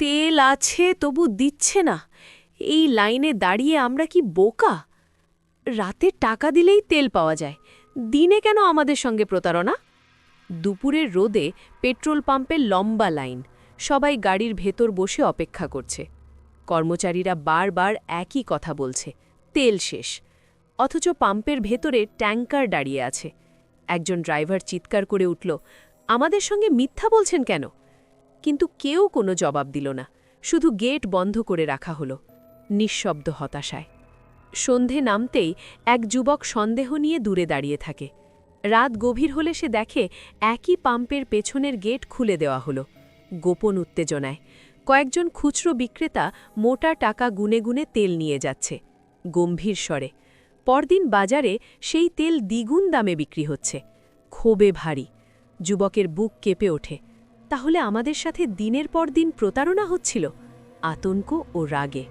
তেল আছে তবু দিচ্ছে না। এই লাইনে দাঁড়িয়ে আমরা কি বোকা? রাতে টাকা দিলেই তেল পাওয়া যায়, দিনে কেন আমাদের সঙ্গে প্রতারণা? দুপুরের রোদে পেট্রোল পাম্পে লম্বা লাইন, সবাই গাড়ির ভেতর বসে অপেক্ষা করছে। কর্মচারীরা বারবার একই কথা বলছে, তেল শেষ। অথচ পাম্পের ভেতরে ট্যাঙ্কার দাঁড়িয়ে আছে। একজন ড্রাইভার চিৎকার করে উঠল, আমাদের সঙ্গে মিথ্যা বলছেন কেন? কিন্তু কেউ কোনো জবাব দিল না, শুধু গেট বন্ধ করে রাখা হলো, নিঃশব্দ হতাশায়। সন্ধে নামতেই এক যুবক সন্দেহ নিয়ে দূরে দাঁড়িয়ে থাকে। রাত গভীর হলে সে দেখে একই পাম্পের পেছনের গেট খুলে দেওয়া হলো। গোপন উত্তেজনায় কয়েকজন খুচরো বিক্রেতা মোটা টাকা গুনে গুনে তেল নিয়ে যাচ্ছে, গম্ভীর স্বরে। পরদিন বাজারে সেই তেল দ্বিগুণ দামে বিক্রি হচ্ছে। ক্ষোভে ভারী, যুবকের বুক কেঁপে ওঠে। তাহলে আমাদের সাথে দিনের পর দিন প্রতারণা হচ্ছিল? আতঙ্ক ও রাগে।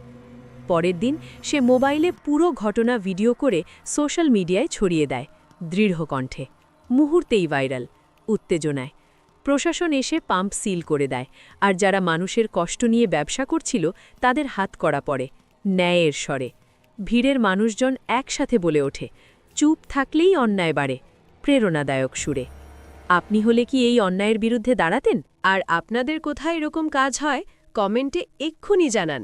পরের দিন সে মোবাইলে পুরো ঘটনা ভিডিও করে সোশ্যাল মিডিয়ায় ছড়িয়ে দেয়, দৃঢ় কণ্ঠে। মুহূর্তেই ভাইরাল, উত্তেজনায়। প্রশাসন এসে পাম্প সিল করে দেয়, আর যারা মানুষের কষ্ট নিয়ে ব্যবসা করছিল তাদের হাত করা পড়ে, ন্যায়ের স্বরে। ভিড়ের মানুষজন একসাথে বলে ওঠে, চুপ থাকলেই অন্যায় বাড়ে, প্রেরণাদায়ক সুরে। আপনি হলে কি এই অন্যায়ের বিরুদ্ধে দাঁড়াতেন? আর আপনাদের কোথায় এরকম কাজ হয়, কমেন্টে এক্ষুনি জানান।